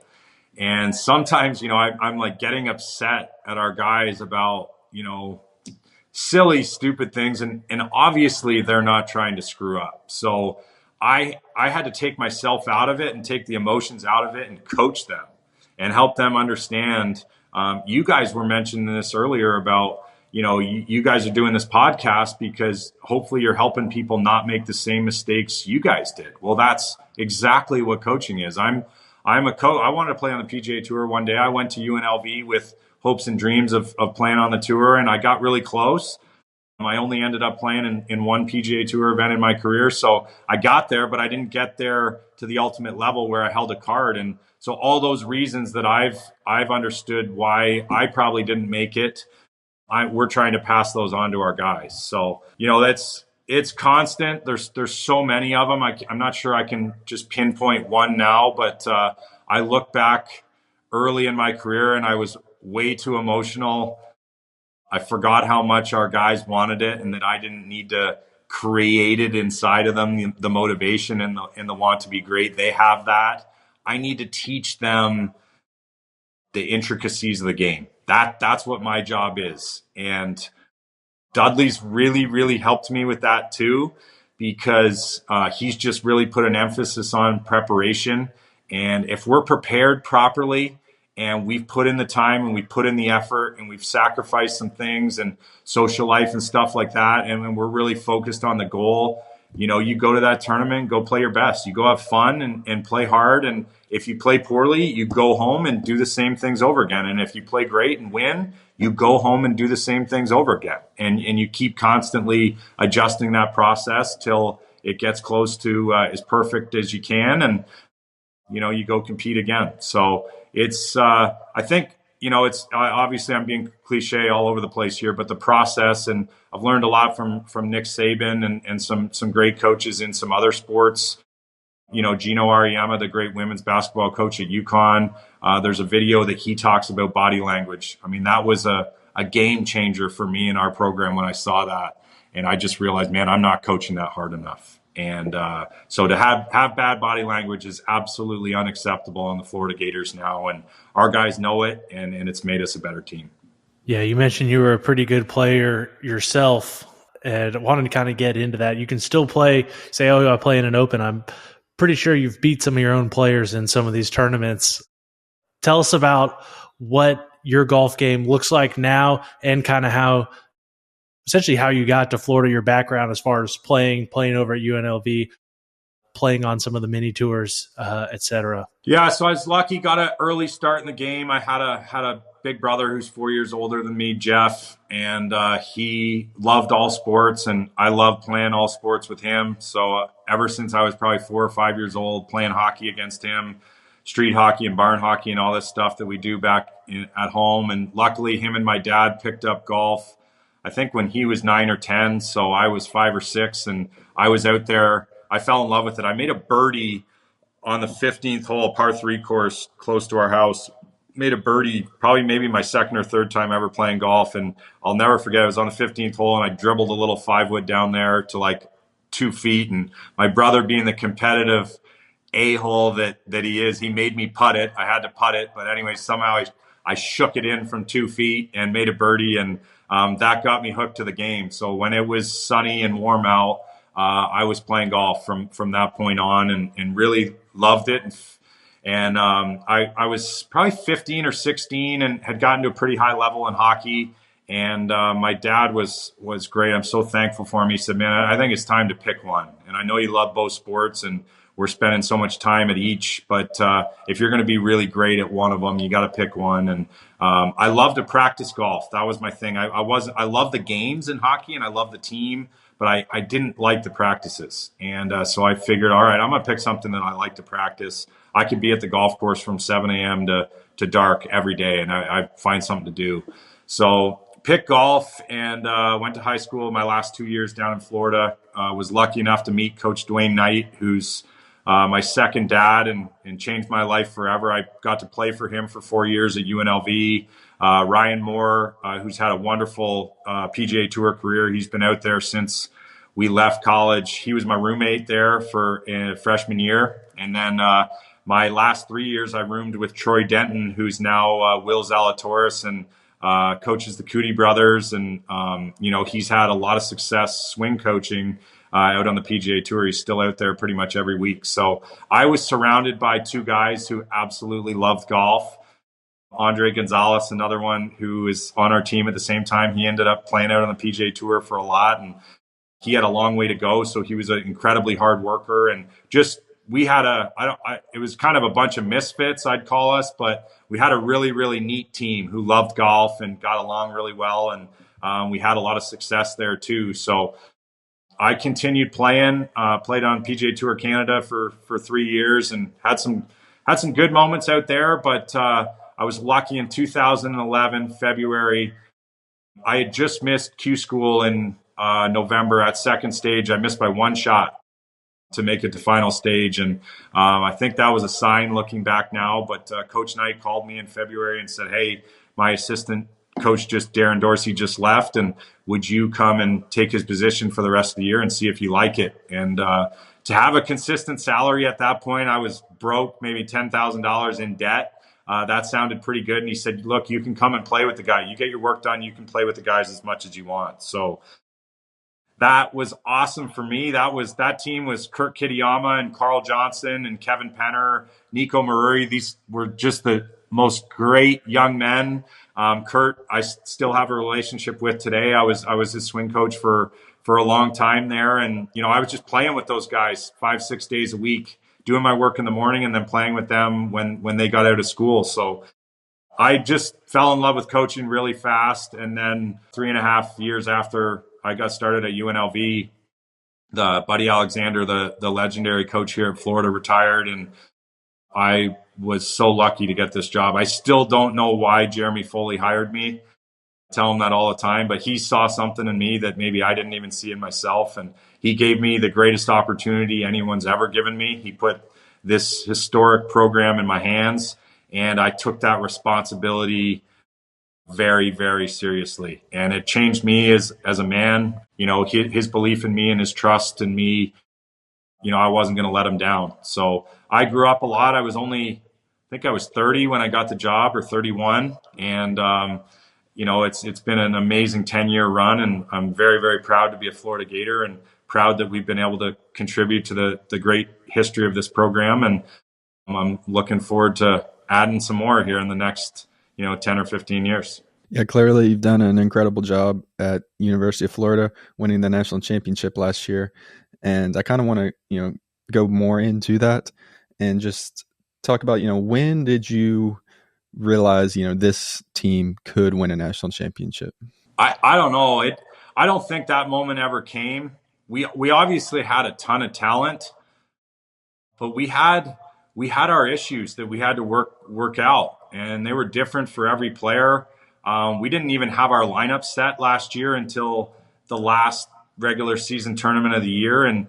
And sometimes, I'm like getting upset at our guys about, silly, stupid things. And obviously they're not trying to screw up. So I had to take myself out of it and take the emotions out of it and coach them and help them understand. You guys were mentioning this earlier about, you guys are doing this podcast because hopefully you're helping people not make the same mistakes you guys did. Well, that's exactly what coaching is. I'm a coach. I wanted to play on the PGA Tour one day. I went to UNLV with hopes and dreams of playing on the tour, and I got really close. I only ended up playing in one PGA Tour event in my career. So I got there, but I didn't get there to the ultimate level where I held a card. And so all those reasons that I've understood why I probably didn't make it, we're trying to pass those on to our guys. So, it's constant. There's so many of them. I'm not sure I can just pinpoint one now, but I look back early in my career and I was way too emotional. I forgot how much our guys wanted it and that I didn't need to create it inside of them, the motivation and the want to be great. They have that. I need to teach them the intricacies of the game. that's what my job is. And Dudley's really, really helped me with that too, because he's just really put an emphasis on preparation. And if we're prepared properly and we've put in the time and we put in the effort and we've sacrificed some things and social life and stuff like that, and when we're really focused on the goal, you go to that tournament, go play your best. You go have fun and play hard. And if you play poorly, you go home and do the same things over again. And if you play great and win, you go home and do the same things over again. And you keep constantly adjusting that process till it gets close to as perfect as you can. And, you go compete again. So it's, I think, it's obviously I'm being cliche all over the place here, but the process, and I've learned a lot from Nick Saban and some great coaches in some other sports. Gino Auriemma, the great women's basketball coach at UConn. There's a video that he talks about body language. I mean, that was a game changer for me in our program when I saw that. And I just realized, man, I'm not coaching that hard enough. And so to have bad body language is absolutely unacceptable on the Florida Gators now. And our guys know it, and it's made us a better team. Yeah, you mentioned you were a pretty good player yourself, and I wanted to kind of get into that. You can still say, I play in an open. I'm pretty sure you've beat some of your own players in some of these tournaments. Tell us about what your golf game looks like now and kind of how you got to Florida, your background as far as playing over at UNLV, playing on some of the mini tours, et cetera. Yeah, so I was lucky, got an early start in the game. I had a big brother who's 4 years older than me, Jeff, and he loved all sports, and I loved playing all sports with him. So ever since I was probably 4 or 5 years old, playing hockey against him, street hockey and barn hockey and all this stuff that we do back at home. And luckily, him and my dad picked up golf, I think when he was 9 or 10, so I was 5 or 6, and I was out there. I fell in love with it. I made a birdie on the 15th hole, par 3 course close to our house. Made a birdie, probably maybe my second or third time ever playing golf. And I'll never forget, I was on the 15th hole and I dribbled a little 5-wood down there to like 2 feet. And my brother, being the competitive a-hole that he is, he made me putt it. I had to putt it. But anyway, somehow I shook it in from 2 feet and made a birdie. And that got me hooked to the game. So when it was sunny and warm out, I was playing golf from that point on and really loved it. And I was probably 15 or 16 and had gotten to a pretty high level in hockey. And my dad was great. I'm so thankful for him. He said, man, I think it's time to pick one. And I know you love both sports and we're spending so much time at each. But if you're going to be really great at one of them, you got to pick one. And I love to practice golf. That was my thing. I love the games in hockey and I love the team, but I didn't like the practices. And so I figured, all right, I'm going to pick something that I like to practice. I could be at the golf course from 7 a.m. to dark every day, and I find something to do. So picked golf and went to high school my last 2 years down in Florida. Was lucky enough to meet Coach Dwayne Knight, who's my second dad and changed my life forever. I got to play for him for 4 years at UNLV. Ryan Moore, who's had a wonderful PGA Tour career. He's been out there since we left college. He was my roommate there for freshman year. And then my last 3 years, I roomed with Troy Denton, who's now Will Zalatoris and coaches the Cootie brothers. And, he's had a lot of success swing coaching out on the PGA Tour. He's still out there pretty much every week. So I was surrounded by two guys who absolutely loved golf. Andre Gonzalez, another one who is on our team at the same time. He ended up playing out on the PGA Tour for a lot, and he had a long way to go. So he was an incredibly hard worker, and just we had it was kind of a bunch of misfits, I'd call us, but we had a really, really neat team who loved golf and got along really well. And we had a lot of success there too. So I continued playing, played on PGA Tour Canada for 3 years and had some good moments out there. But I was lucky in 2011, February. I had just missed Q school in November at second stage. I missed by one shot to make it to final stage. And I think that was a sign looking back now. But Coach Knight called me in February and said, hey, my assistant coach, Darren Dorsey, just left. And would you come and take his position for the rest of the year and see if you like it? And to have a consistent salary at that point, I was broke, maybe $10,000 in debt. that sounded pretty good. And he said, look, you can come and play with the guy. You get your work done. You can play with the guys as much as you want. So that was awesome for me. That team was Kurt Kitayama and Carl Johnson and Kevin Penner, Nico Maruri. These were just the most great young men. Kurt, I still have a relationship with today. I was his swing coach for a long time there, and I was just playing with those guys 5-6 days a week, doing my work in the morning and then playing with them when they got out of school. So I just fell in love with coaching really fast. And then 3.5 years after I got started at UNLV, the Buddy Alexander, the legendary coach here at Florida, retired, and I was so lucky to get this job. I still don't know why Jeremy Foley hired me. I tell him that all the time, but he saw something in me that maybe I didn't even see in myself, and he gave me the greatest opportunity anyone's ever given me. He put this historic program in my hands, and I took that responsibility very, very seriously. And it changed me as a man. His belief in me and his trust in me, I wasn't going to let him down. So I grew up a lot. I think I was 30 when I got the job, or 31. And, it's been an amazing 10-year run, and I'm very, very proud to be a Florida Gator and proud that we've been able to contribute to the great history of this program. And I'm looking forward to adding some more here in the next 10 or 15 years. Yeah, clearly you've done an incredible job at University of Florida, winning the national championship last year. And I kind of want to, go more into that and just talk about, when did you realize, this team could win a national championship? I don't know. I don't think that moment ever came. We obviously had a ton of talent, but we had our issues that we had to work out, and they were different for every player. We didn't even have our lineup set last year until the last regular season tournament of the year, and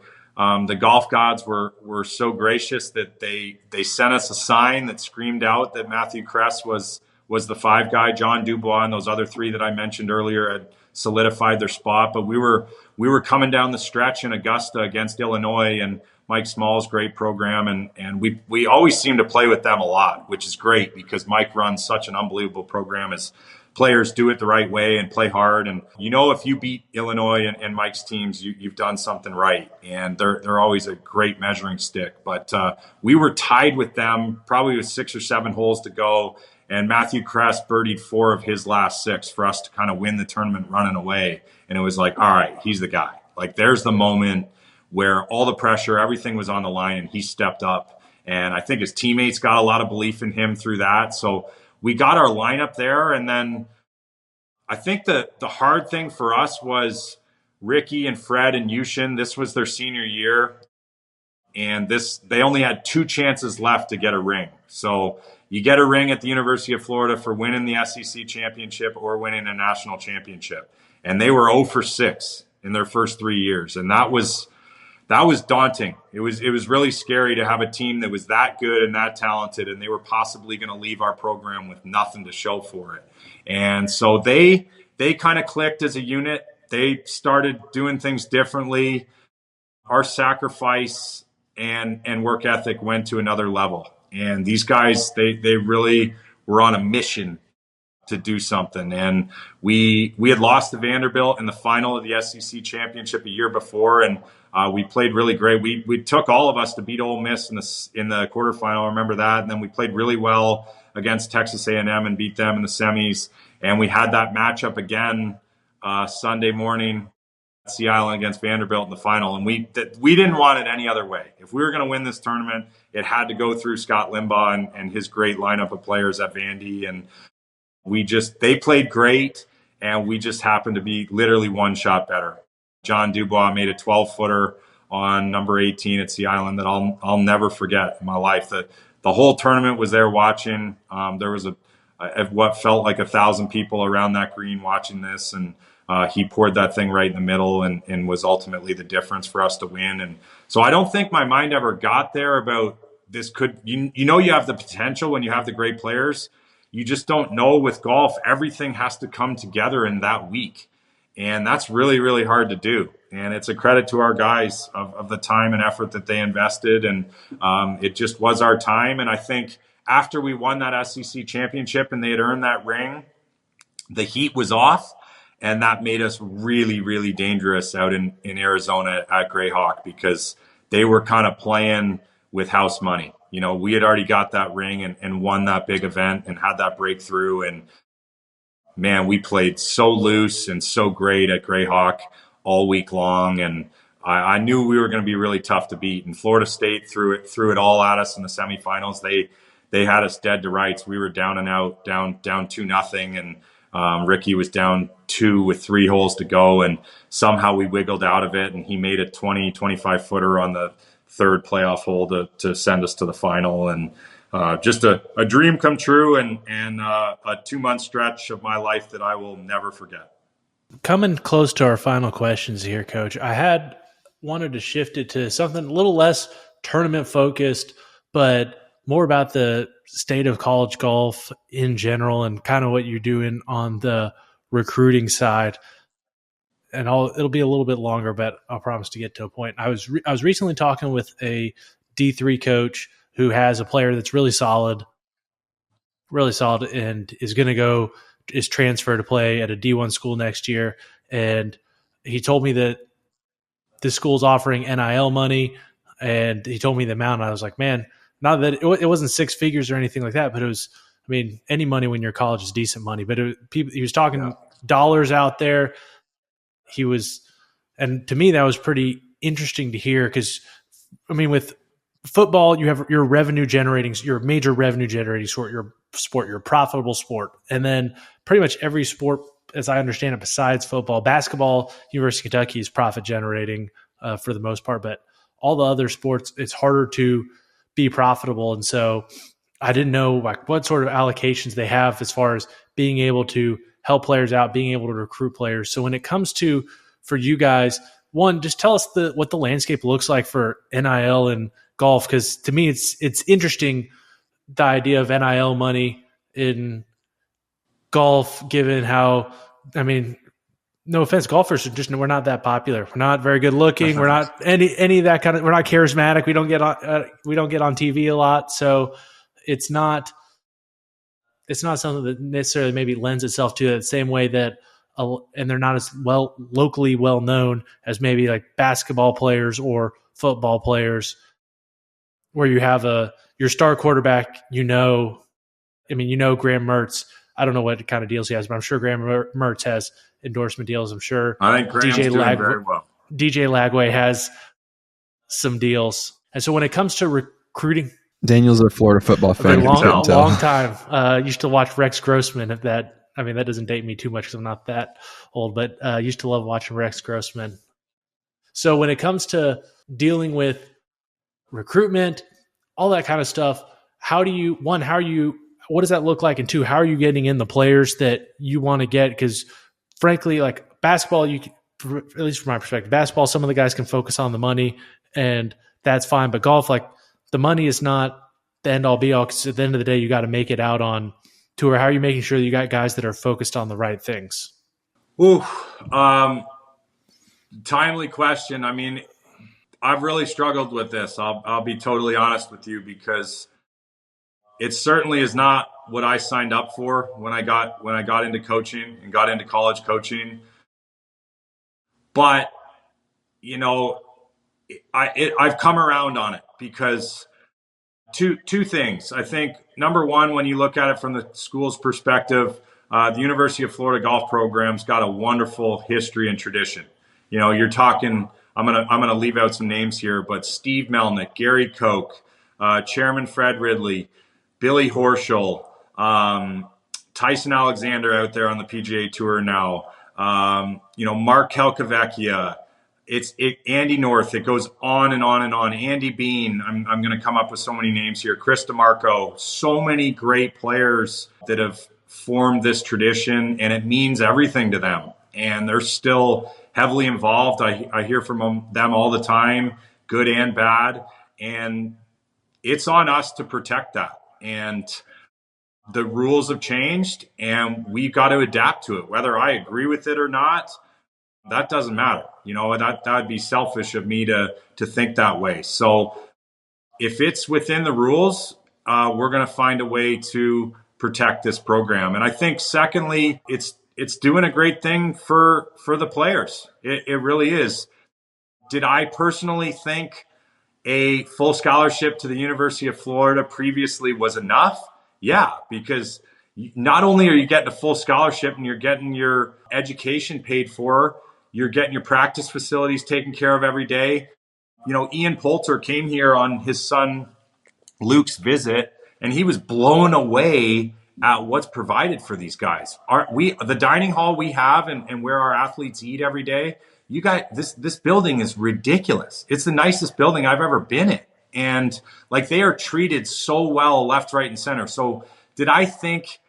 the golf gods were so gracious that they sent us a sign that screamed out that Matthew Kress was the 5 guy. John Dubois and those other 3 that I mentioned earlier had solidified their spot, but we were coming down the stretch in Augusta against Illinois and Mike Small's great program, and we always seem to play with them a lot, which is great because Mike runs such an unbelievable program. As players do it the right way and play hard, and if you beat Illinois and Mike's teams, you've done something right, and they're always a great measuring stick. But we were tied with them probably with 6 or 7 holes to go, and Matthew Kress birdied 4 of his last 6 for us to kind of win the tournament running away, and it was like, all right, he's the guy. Like, there's the moment where all the pressure, everything was on the line, and he stepped up. And I think his teammates got a lot of belief in him through that. So we got our lineup there. And then I think the hard thing for us was Ricky and Fred and Yushin. This was their senior year, and they only had 2 chances left to get a ring. So you get a ring at the University of Florida for winning the SEC championship or winning a national championship. And they were 0 for 6 in their first 3 years. And that was daunting. It was really scary to have a team that was that good and that talented, and they were possibly going to leave our program with nothing to show for it. And so they kind of clicked as a unit. They started doing things differently. Our sacrifice and work ethic went to another level. And these guys, they really were on a mission to do something. And we had lost to Vanderbilt in the final of the SEC championship a year before, and we played really great. We took all of us to beat Ole Miss in the quarterfinal. I remember that. And then we played really well against Texas A&M and beat them in the semis. And we had that matchup again Sunday morning at Sea Island against Vanderbilt in the final. And we didn't want it any other way. If we were going to win this tournament, it had to go through Scott Limbaugh and his great lineup of players at Vandy. And they played great, and we just happened to be literally 1 shot better. John Dubois made a 12-footer on number 18 at Sea Island that I'll never forget in my life. The whole tournament was there watching. There was what felt like 1,000 people around that green watching this, and he poured that thing right in the middle and was ultimately the difference for us to win. And so I don't think my mind ever got there about this. You have the potential when you have the great players. You just don't know with golf. Everything has to come together in that week. And that's really, really hard to do. And it's a credit to our guys of the time and effort that they invested. And it just was our time. And I think after we won that SEC championship and they had earned that ring, the heat was off. And that made us really, really dangerous out in Arizona at Greyhawk, because they were kind of playing with house money. You know, we had already got that ring and won that big event and had that breakthrough. And man, we played so loose and so great at Greyhawk all week long. And I knew we were going to be really tough to beat. And Florida State threw it all at us in the semifinals. They had us dead to rights. We were down and out, down 2-0. And Ricky was down 2 with 3 holes to go. And somehow we wiggled out of it. And he made a 25 footer on the third playoff hole to send us to the final. And just a dream come true, and a 2-month stretch of my life that I will never forget. Coming close to our final questions here, Coach, I had wanted to shift it to something a little less tournament focused, but more about the state of college golf in general and kind of what you're doing on the recruiting side. And it'll be a little bit longer, but I'll promise to get to a point. I was recently talking with a D3 coach who has a player that's really solid, and is transferred to play at a D1 school next year. And he told me that this school's offering NIL money, and he told me the amount. And I was like, man, not that it wasn't 6 figures or anything like that, but it was, I mean, any money when you're in college is decent money. But he was talking dollars out there. And to me, that was pretty interesting to hear, because, I mean, with football, you have your major revenue generating sport, your profitable sport. And then pretty much every sport, as I understand it, besides football, basketball, University of Kentucky is profit generating for the most part, but all the other sports, it's harder to be profitable. And so I didn't know like what sort of allocations they have as far as being able to help players out, being able to recruit players. So when it comes to, for you guys, one, just tell us what the landscape looks like for NIL and golf, because to me it's interesting, the idea of NIL money in golf, given how, I mean, no offense, golfers we're not that popular. We're not very good looking. We're not any of that kind of. We're not charismatic. We don't get on TV a lot, so it's not something that necessarily maybe lends itself to it the same way that. And they're not as locally well known as maybe like basketball players or football players, where you have your star quarterback, Graham Mertz. I don't know what kind of deals he has, but I'm sure Graham Mertz has endorsement deals. I'm sure I think Graham's doing very well. DJ Lagway has some deals. And so when it comes to recruiting, Daniel's a Florida football fan. Long time. Used to watch Rex Grossman. That doesn't date me too much because I'm not that old, but used to love watching Rex Grossman. So when it comes to dealing with recruitment, all that kind of stuff, what does that look like? And 2, how are you getting in the players that you want to get? Because frankly, like basketball, at least from my perspective, basketball, some of the guys can focus on the money and that's fine. But golf, like the money is not the end all be all, because at the end of the day, you got to make it out on tour. How are you making sure that you got guys that are focused on the right things? Timely question. I mean, I've really struggled with this. I'll be totally honest with you, because it certainly is not what I signed up for when I got into coaching and got into college coaching. But I've come around on it, because two things. I think number one, when you look at it from the school's perspective, the University of Florida golf program's got a wonderful history and tradition. You're talking. I'm gonna leave out some names here, but Steve Melnick, Gary Koch, Chairman Fred Ridley, Billy Horschel, Tyson Alexander out there on the PGA Tour now. Mark Calcavecchia. Andy North. It goes on and on and on. Andy Bean. I'm going to come up with so many names here. Chris DeMarco. So many great players that have formed this tradition, and it means everything to them. And they're still heavily involved. I hear from them all the time, good and bad. And it's on us to protect that. And the rules have changed, and we've got to adapt to it. Whether I agree with it or not, that doesn't matter. That would be selfish of me to think that way. So if it's within the rules, we're going to find a way to protect this program. And I think, secondly, it's doing a great thing for the players. It really is. Did I personally think a full scholarship to the University of Florida previously was enough? Yeah, because not only are you getting a full scholarship and you're getting your education paid for, you're getting your practice facilities taken care of every day. Ian Poulter came here on his son Luke's visit, and he was blown away at what's provided for these guys. The dining hall we have and where our athletes eat every day, you guys, this building is ridiculous. It's the nicest building I've ever been in. And like, they are treated so well left, right, and center. So did I think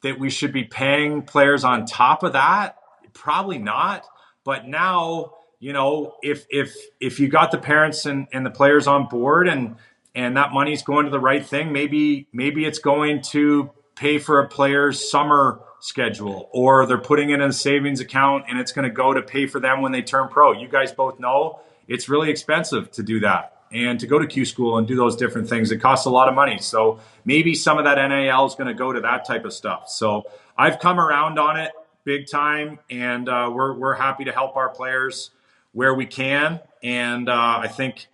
that we should be paying players on top of that? Probably not. But now, if you got the parents and the players on board and that money's going to the right thing, maybe it's going to pay for a player's summer schedule, or they're putting it in a savings account and it's going to go to pay for them when they turn pro. You guys both know it's really expensive to do that, and to go to Q school and do those different things. It costs a lot of money. So maybe some of that NIL is going to go to that type of stuff. So I've come around on it big time, and we're happy to help our players where we can. And I think,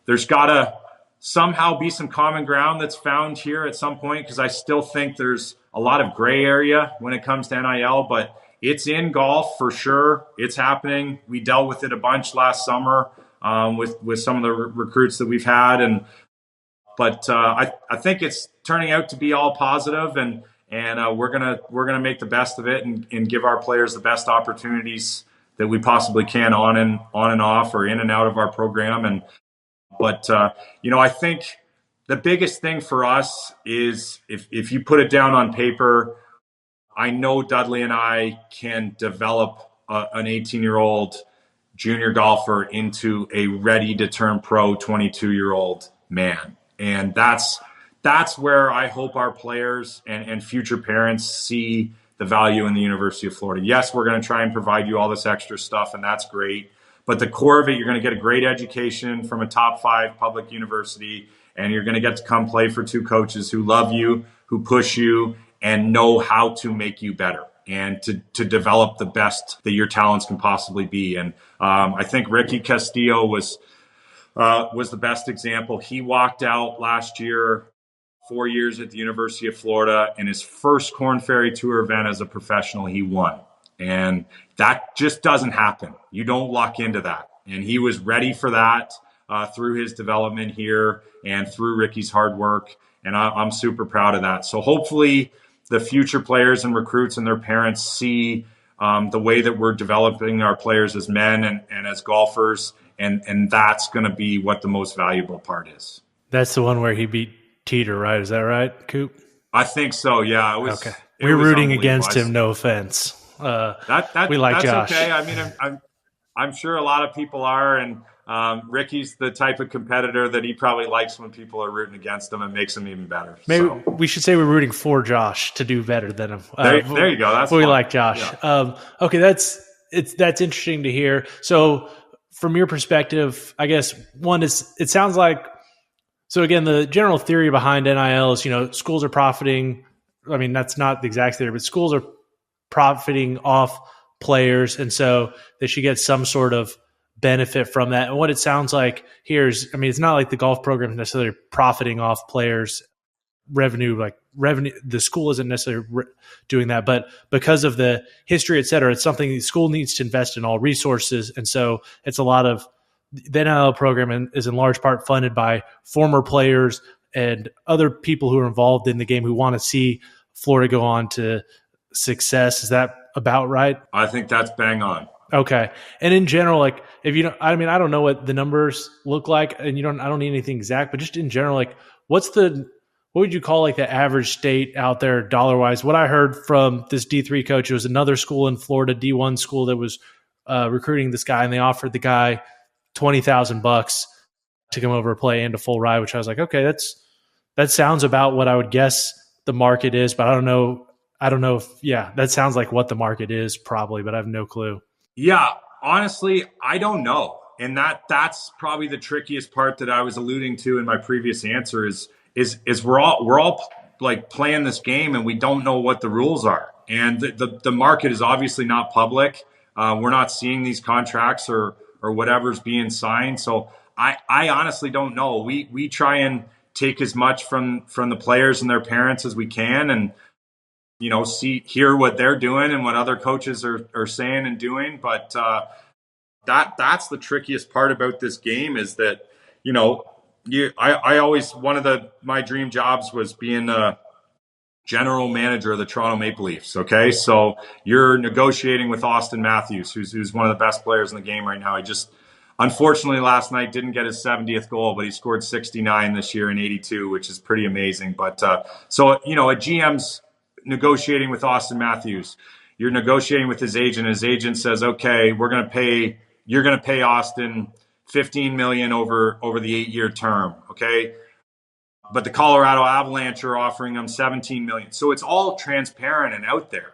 there's got to somehow be some common ground that's found here at some point, because I still think there's a lot of gray area when it comes to NIL, but it's in golf for sure. It's happening. We dealt with it a bunch last summer with some of the recruits that we've had, but I think it's turning out to be all positive, and we're gonna make the best of it and give our players the best opportunities that we possibly can on and off, or in and out of our program. But I think the biggest thing for us is if you put it down on paper, I know Dudley and I can develop an 18-year-old junior golfer into a ready to turn pro 22-year-old man. And that's where I hope our players and future parents see the value in the University of Florida. Yes, we're going to try and provide you all this extra stuff, and that's great. But the core of it, you're going to get a great education from a top 5 public university, and you're going to get to come play for 2 coaches who love you, who push you, and know how to make you better and to develop the best that your talents can possibly be. And I think Ricky Castillo was the best example. He walked out last year, 4 years at the University of Florida, and his first Korn Ferry Tour event as a professional, he won. And that just doesn't happen. You don't luck into that. And he was ready for that through his development here and through Ricky's hard work. And I'm super proud of that. So hopefully the future players and recruits and their parents see the way that we're developing our players as men and as golfers. And that's going to be what the most valuable part is. That's the one where he beat Teeter, right? Is that right, Coop? I think so. Yeah. It was, okay. We're rooting against him. No offense. We like that's Josh. Okay. I mean, I'm sure a lot of people are, and Ricky's the type of competitor that he probably likes when people are rooting against him and makes him even better. Maybe we should say we're rooting for Josh to do better than him. There you go. That's we like Josh. Yeah. Okay, that's interesting to hear. So, from your perspective, I guess one is it sounds like. So again, the general theory behind NIL is schools are profiting. I mean, that's not the exact theory, but schools are profiting off players, and so they should get some sort of benefit from that. And what it sounds like here is, I mean, it's not like the golf program is necessarily profiting off players' revenue, the school isn't necessarily doing that, but because of the history, et cetera, it's something the school needs to invest in all resources. And so it's a lot of the NIL program is in large part funded by former players and other people who are involved in the game who want to see Florida go on to success. Is that about right? I think that's bang on. Okay. And in general, like if you don't, I mean, I don't know what the numbers look like, and I don't need anything exact, but just in general, like what would you call like the average state out there dollar wise? What I heard from this D3 coach, it was another school in Florida, D1 school that was recruiting this guy, and they offered the guy $20,000 to come over and play and a full ride, which I was like, okay, that sounds about what I would guess the market is, but I don't know if, that sounds like what the market is probably, but I have no clue. Yeah, honestly, I don't know. And that's probably the trickiest part that I was alluding to in my previous answer is is we're all like playing this game and we don't know what the rules are. And the market is obviously not public. We're not seeing these contracts or whatever's being signed. So I honestly don't know. We try and take as much from the players and their parents as we can, and hear what they're doing and what other coaches are saying and doing. But that's the trickiest part about this game is that I always, one of my dream jobs was being a general manager of the Toronto Maple Leafs. Okay, so you're negotiating with Austin Matthews, who's one of the best players in the game right now. He just, unfortunately, last night didn't get his 70th goal, but he scored 69 this year in 82, which is pretty amazing. But so a GM's negotiating with Austin Matthews. You're negotiating with his agent. His agent says, "Okay, you're going to pay Austin $15 million over the 8-year term." Okay. But the Colorado Avalanche are offering them $17 million. So it's all transparent and out there.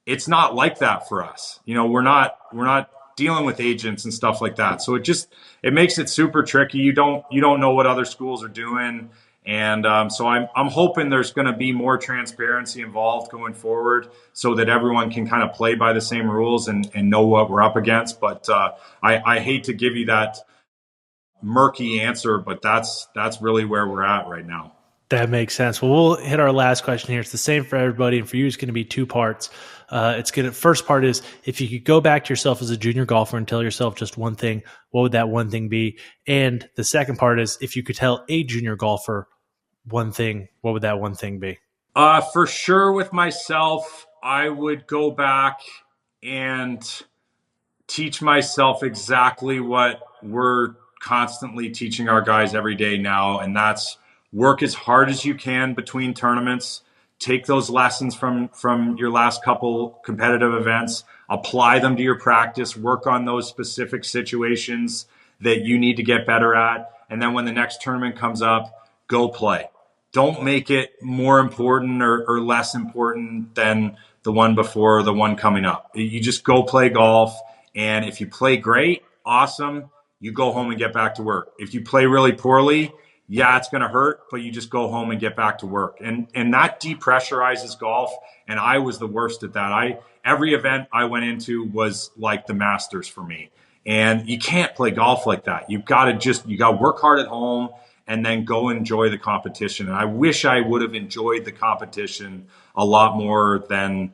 It's not like that for us. We're not dealing with agents and stuff like that. So it makes it super tricky. You don't know what other schools are doing. And so I'm hoping there's going to be more transparency involved going forward so that everyone can kind of play by the same rules and know what we're up against. But I hate to give you that murky answer, but that's really where we're at right now. That makes sense. Well, we'll hit our last question here. It's the same for everybody, and for you, it's going to be 2 parts. First part is, if you could go back to yourself as a junior golfer and tell yourself just one thing, what would that one thing be? And the second part is, if you could tell a junior golfer one thing, what would that one thing be? For sure, with myself, I would go back and teach myself exactly what we're constantly teaching our guys every day now, and that's work as hard as you can between tournaments. Take those lessons from your last couple competitive events, apply them to your practice, work on those specific situations that you need to get better at, and then when the next tournament comes up, go play. Don't make it more important or less important than the one before or the one coming up. You just go play golf, and if you play great, awesome. You go home and get back to work. If you play really poorly, yeah, it's going to hurt, but you just go home and get back to work. And that depressurizes golf, and I was the worst at that. Every event I went into was like the Masters for me. And you can't play golf like that. You got to work hard at home and then go enjoy the competition. And I wish I would have enjoyed the competition a lot more than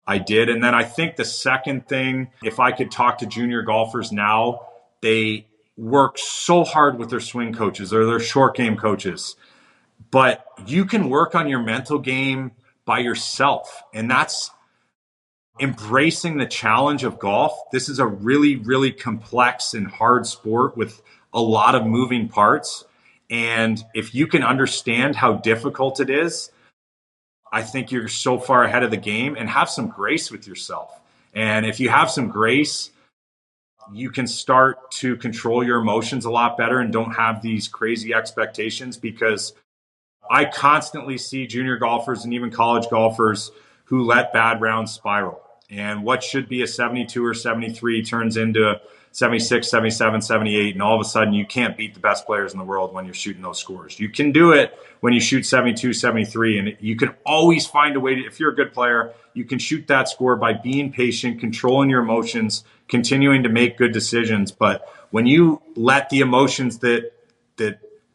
I did. And then I think the second thing, if I could talk to junior golfers now, they work so hard with their swing coaches or their short game coaches, but you can work on your mental game by yourself. And that's embracing the challenge of golf. This is a really, really complex and hard sport with a lot of moving parts. And if you can understand how difficult it is, I think you're so far ahead of the game. And have some grace with yourself. And if you have some grace, you can start to control your emotions a lot better and don't have these crazy expectations, because I constantly see junior golfers and even college golfers who let bad rounds spiral. And what should be a 72 or 73 turns into 76, 77, 78. And all of a sudden you can't beat the best players in the world when you're shooting those scores. You can do it when you shoot 72, 73. And you can always find a way to, if you're a good player, you can shoot that score by being patient, controlling your emotions, continuing to make good decisions. But when you let the emotions that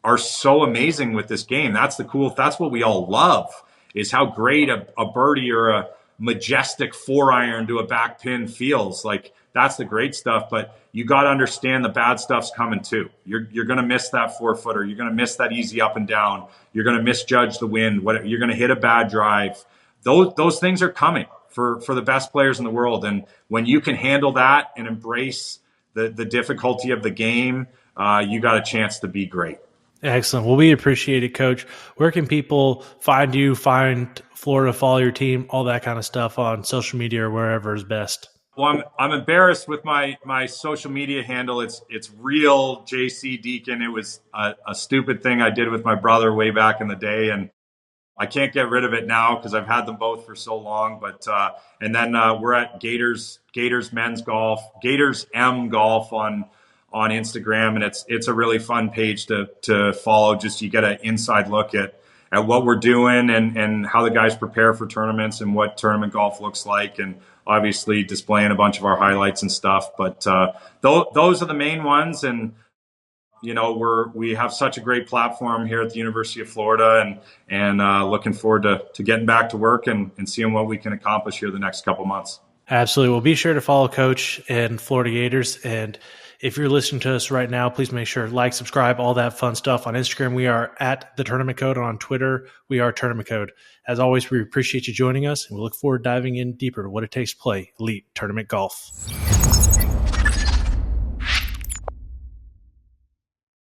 are so amazing with this game, that's what we all love, is how great a birdie or a majestic 4-iron to a back pin feels. Like, that's the great stuff. But you got to understand the bad stuff's coming too. You're going to miss that 4-footer. You're going to miss that easy up and down. You're going to misjudge the wind. You're going to hit a bad drive. Those things are coming for the best players in the world. And when you can handle that and embrace the difficulty of the game, you got a chance to be great. Excellent. Well, we appreciate it, Coach. Where can people find you, find Florida, follow your team, all that kind of stuff on social media or wherever is best? Well, I'm embarrassed with my social media handle. It's real JC Deacon. It was a stupid thing I did with my brother way back in the day, and I can't get rid of it now because I've had them both for so long. But and then we're at Gators Men's Golf, Gators M Golf on on Instagram, and it's a really fun page to follow. Just you get an inside look at what we're doing and how the guys prepare for tournaments and what tournament golf looks like, and obviously displaying a bunch of our highlights and stuff. But those are the main ones, and we have such a great platform here at the University of Florida, and looking forward to getting back to work and seeing what we can accomplish here the next couple months. Absolutely. Well, be sure to follow Coach and Florida Gators. And if you're listening to us right now, please make sure to like, subscribe, all that fun stuff. On Instagram, we are at The Tournament Code. And on Twitter, we are Tournament Code. As always, we appreciate you joining us, and we look forward to diving in deeper to what it takes to play elite tournament golf.